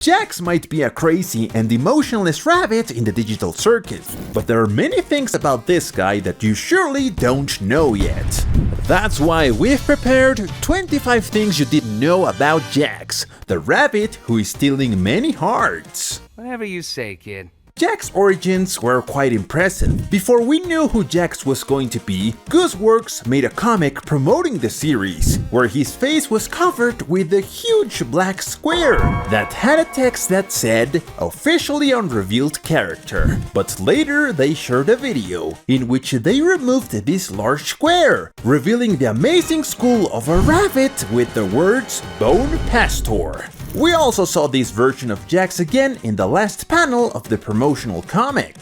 Jax might be a crazy and emotionless rabbit in the digital circus, but there are many things about this guy that you surely don't know yet. That's why we've prepared 25 things you didn't know about Jax, the rabbit who is stealing many hearts. Whatever you say, kid. Jax's origins were quite impressive. Before we knew who Jax was going to be, Gooseworks made a comic promoting the series, where his face was covered with a huge black square that had a text that said, "Officially unrevealed character." But later they shared a video in which they removed this large square, revealing the amazing skull of a rabbit with the words "Bone Pastor." We also saw this version of Jax again in the last panel of the promotional comic.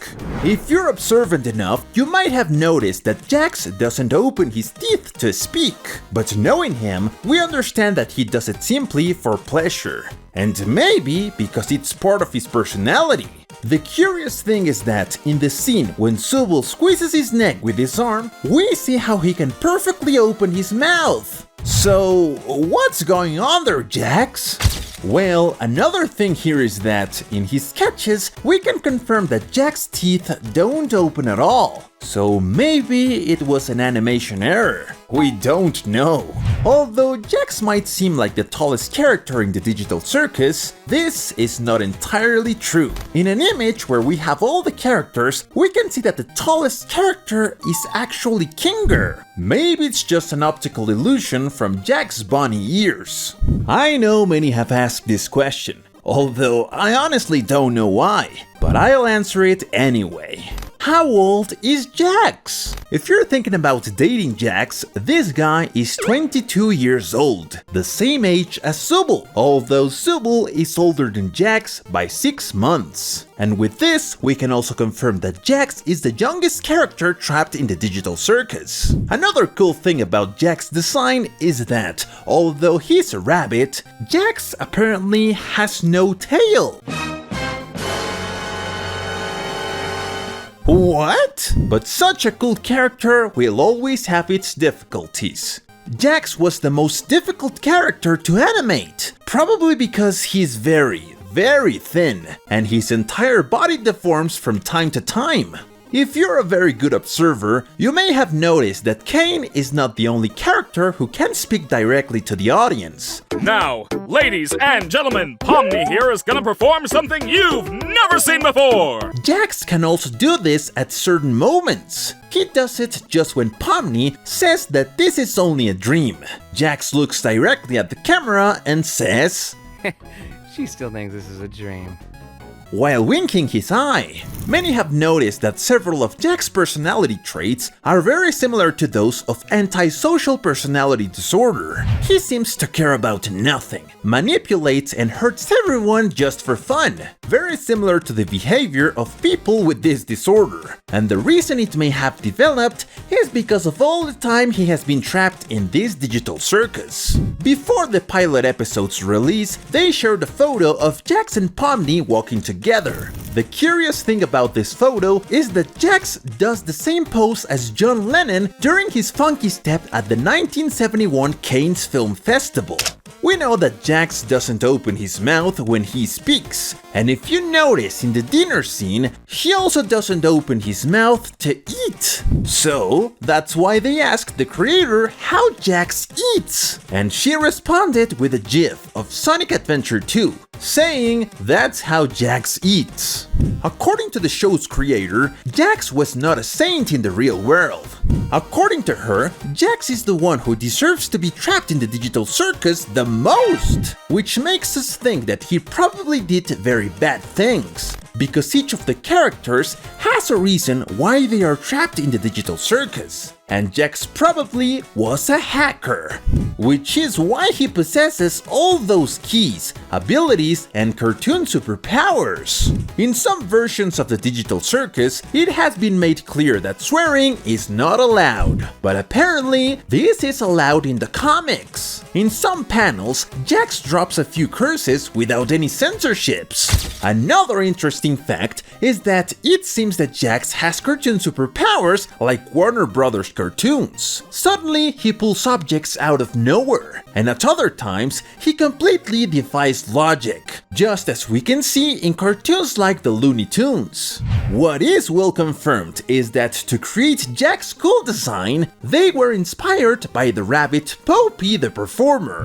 If you're observant enough, you might have noticed that Jax doesn't open his teeth to speak, but knowing him, we understand that he does it simply for pleasure, and maybe because it's part of his personality. The curious thing is that in the scene when Subul squeezes his neck with his arm, we see how he can perfectly open his mouth. So, what's going on there, Jax? Well, another thing here is that in his sketches, we can confirm that Jax's teeth don't open at all. So maybe it was an animation error. We don't know. Although Jax might seem like the tallest character in the digital circus, this is not entirely true. In an image where we have all the characters, we can see that the tallest character is actually Kinger. Maybe it's just an optical illusion from Jax's bunny ears. I know many have asked this question, although I honestly don't know why, but I'll answer it anyway. How old is Jax? If you're thinking about dating Jax, this guy is 22 years old, the same age as Subul, although Subul is older than Jax by 6 months. And with this, we can also confirm that Jax is the youngest character trapped in the digital circus. Another cool thing about Jax's design is that, although he's a rabbit, Jax apparently has no tail. What? But such a cool character will always have its difficulties. Jax was the most difficult character to animate, probably because he's very thin, and his entire body deforms from time to time. If you're a very good observer, you may have noticed that Kane is not the only character who can speak directly to the audience. Now, ladies and gentlemen, Pomni here is gonna perform something you've never seen before! Jax can also do this at certain moments. He does it just when Pomni says that this is only a dream. Jax looks directly at the camera and says, She still thinks this is a dream. while winking his eye. Many have noticed that several of Jax's personality traits are very similar to those of antisocial personality disorder. He seems to care about nothing, manipulates and hurts everyone just for fun, very similar to the behavior of people with this disorder. And the reason it may have developed is because of all the time he has been trapped in this digital circus. Before the pilot episode's release, they shared a photo of Jax and Pomni walking together. The curious thing about this photo is that Jax does the same pose as John Lennon during his funky step at the 1971 Cannes Film Festival. We know that Jax doesn't open his mouth when he speaks, and if you notice in the dinner scene, he also doesn't open his mouth to eat. So, that's why they asked the creator how Jax eats, and she responded with a gif of Sonic Adventure 2, saying that's how Jax eats. According to the show's creator, Jax was not a saint in the real world. According to her, Jax is the one who deserves to be trapped in the digital circus the most, which makes us think that he probably did very bad things, because each of the characters has a reason why they are trapped in the digital circus. And Jax probably was a hacker, which is why he possesses all those keys, abilities, and cartoon superpowers. In some versions of the digital circus, it has been made clear that swearing is not allowed, but apparently this is allowed in the comics. In some panels, Jax drops a few curses without any censorships. Another interesting fact is that it seems that Jax has cartoon superpowers like Warner Brothers cartoons. Suddenly, he pulls objects out of nowhere, and at other times, he completely defies logic, just as we can see in cartoons like the Looney Tunes. What is well confirmed is that to create Jack's cool design, they were inspired by the rabbit Popey the Performer.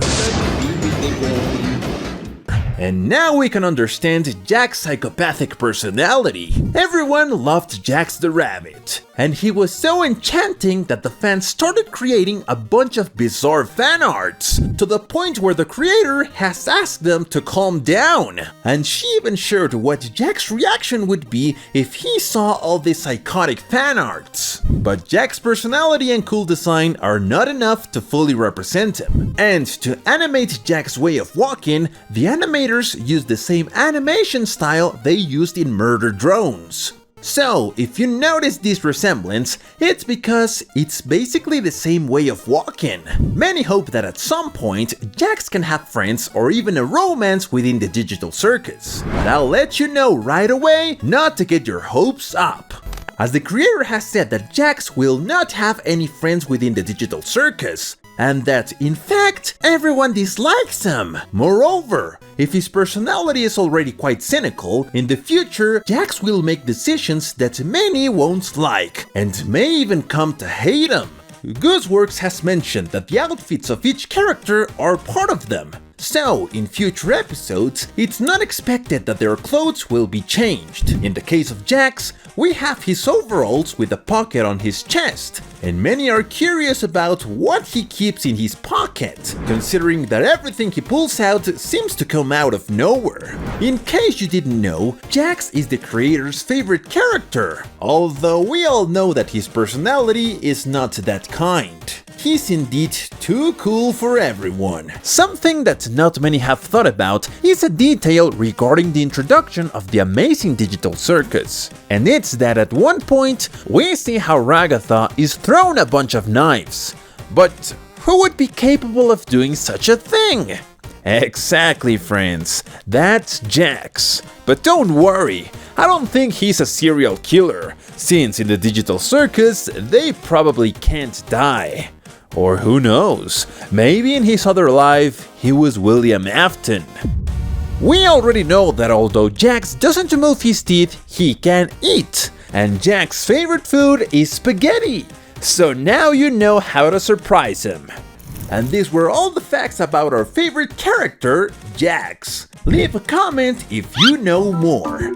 And now we can understand Jack's psychopathic personality. Everyone loved Jax the Rabbit, and he was so enchanting that the fans started creating a bunch of bizarre fan arts, to the point where the creator has asked them to calm down. And she even shared what Jack's reaction would be if he saw all these psychotic fan arts. But Jack's personality and cool design are not enough to fully represent him. And to animate Jack's way of walking, the animators used the same animation style they used in Murder Drones. So, if you notice this resemblance, it's because it's basically the same way of walking. Many hope that at some point, Jax can have friends or even a romance within the digital circus. But I'll let you know right away not to get your hopes up, as the creator has said that Jax will not have any friends within the digital circus, and that, in fact, everyone dislikes him. Moreover, if his personality is already quite cynical, in the future, Jax will make decisions that many won't like, and may even come to hate him. Gooseworks has mentioned that the outfits of each character are part of them. So, in future episodes, it's not expected that their clothes will be changed. In the case of Jax, we have his overalls with a pocket on his chest, and many are curious about what he keeps in his pocket, considering that everything he pulls out seems to come out of nowhere. In case you didn't know, Jax is the creator's favorite character, although we all know that his personality is not that kind. He's indeed too cool for everyone. Something that not many have thought about is a detail regarding the introduction of the amazing digital circus. And it's that at one point, we see how Ragatha is thrown a bunch of knives. But who would be capable of doing such a thing? Exactly, friends, that's Jax. But don't worry, I don't think he's a serial killer, since in the digital circus, they probably can't die. Or who knows, maybe in his other life, he was William Afton. We already know that although Jax doesn't move his teeth, he can eat, and Jax's favorite food is spaghetti. So now you know how to surprise him. And these were all the facts about our favorite character, Jax. Leave a comment if you know more.